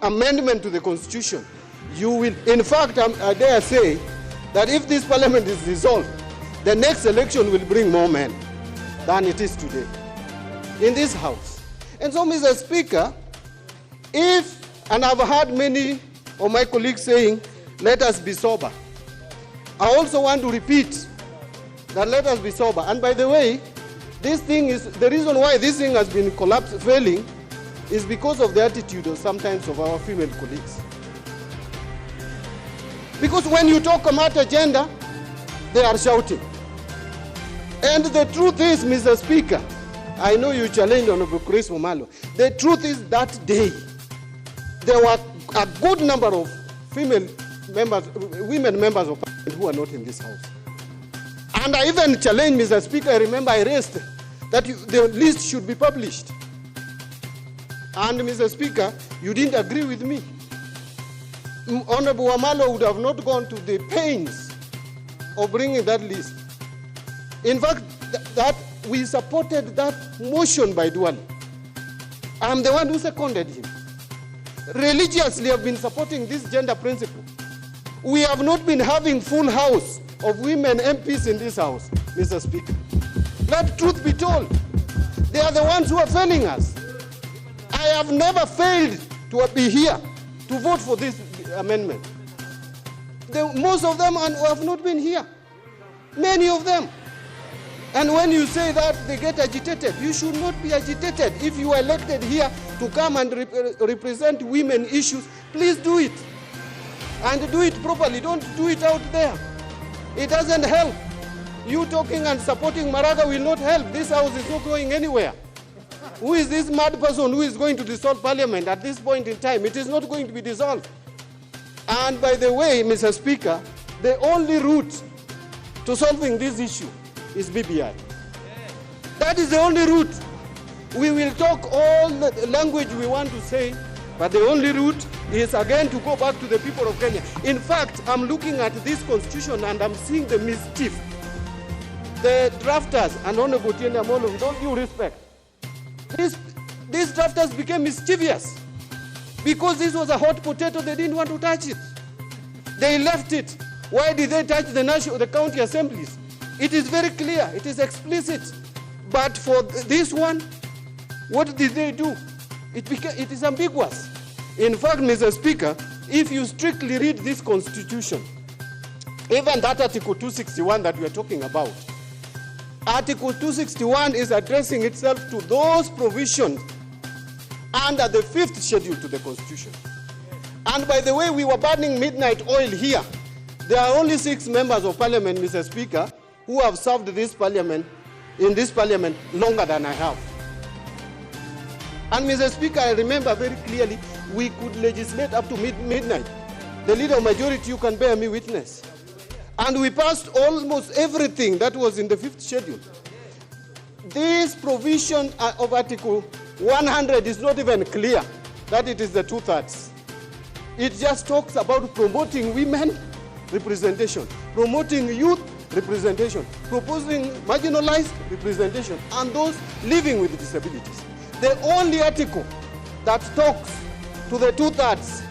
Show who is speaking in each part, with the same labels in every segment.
Speaker 1: amendment to the Constitution, you will, in fact, I dare say that if this parliament is dissolved, the next election will bring more men than it is today in this house. And so, Mr. Speaker, and I've heard many of my colleagues saying, let us be sober. I also want to repeat that let us be sober. And by the way, this thing is, the reason why this thing has been failing is because of the attitude of sometimes of our female colleagues. Because when you talk about agenda, they are shouting. And the truth is, Mr. Speaker, I know you challenged Honorable Chris Momalo. The truth is that day, there were a good number of women members of parliament who are not in this house. And I even challenged, Mr. Speaker, I remember I raised that the list should be published. And Mr. Speaker, you didn't agree with me. Honorable Wamalo would have not gone to the pains of bringing that list. In fact, that we supported that motion by Duale. I'm the one who seconded him. Religiously have been supporting this gender principle. We have not been having full house of women MPs in this house, Mr. Speaker. Let truth be told. They are the ones who are failing us. I have never failed to be here to vote for this amendment. Most of them have not been here. Many of them. And when you say that they get agitated, you should not be agitated. If you are elected here to come and represent women issues, please do it. And do it properly. Don't do it out there. It doesn't help. You talking and supporting Maraga will not help. This house is not going anywhere. Who is this mad person who is going to dissolve parliament at this point in time? It is not going to be dissolved. And by the way, Mr. Speaker, the only route to solving this issue is BBI. That is the only route. We will talk all the language we want to say, but the only route is again to go back to the people of Kenya. In fact, I'm looking at this constitution and I'm seeing the mischief. The drafters, and Honorable Tienda Molo, with all due respect, these drafters became mischievous because this was a hot potato. They didn't want to touch it. They left it. Why did they touch the county assemblies? It is very clear. It is explicit. But for this one, what did they do? It is ambiguous. In fact, Mr. Speaker, if you strictly read this constitution, even that Article 261 that we are talking about, Article 261 is addressing itself to those provisions under the 5th schedule to the Constitution. And by the way, we were burning midnight oil here. There are only 6 members of parliament, Mr. Speaker, who have served this parliament, in this parliament longer than I have. And Mr. Speaker, I remember very clearly, we could legislate up to midnight. The leader of majority, you can bear me witness. And we passed almost everything that was in the 5th schedule. This provision of Article 100 is not even clear that it is the 2/3. It just talks about promoting women representation, promoting youth representation, proposing marginalized representation, and those living with disabilities. The only article that talks to the 2/3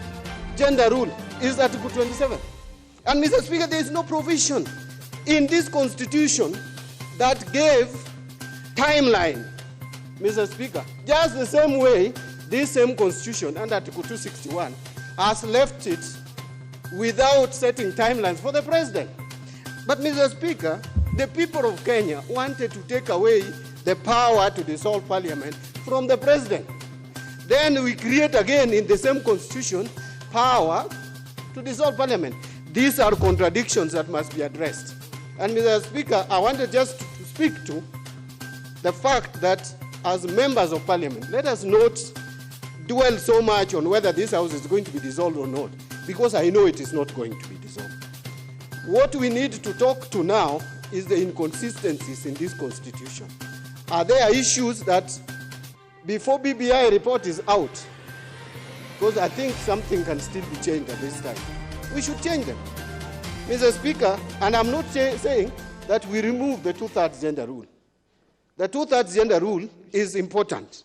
Speaker 1: gender rule is Article 27. And Mr. Speaker, there is no provision in this constitution that gave timeline, Mr. Speaker. Just the same way, this same constitution under Article 261 has left it without setting timelines for the president. But Mr. Speaker, the people of Kenya wanted to take away the power to dissolve parliament from the president. Then we create again in the same constitution power to dissolve parliament. These are contradictions that must be addressed. And Mr. Speaker, I wanted just to speak to the fact that as members of parliament, let us not dwell so much on whether this house is going to be dissolved or not, because I know it is not going to be dissolved. What we need to talk to now is the inconsistencies in this constitution. Are there issues that before BBI report is out, because I think something can still be changed at this time, we should change them. Mr. Speaker, and I'm not saying that we remove the 2/3 gender rule. The 2/3 gender rule is important.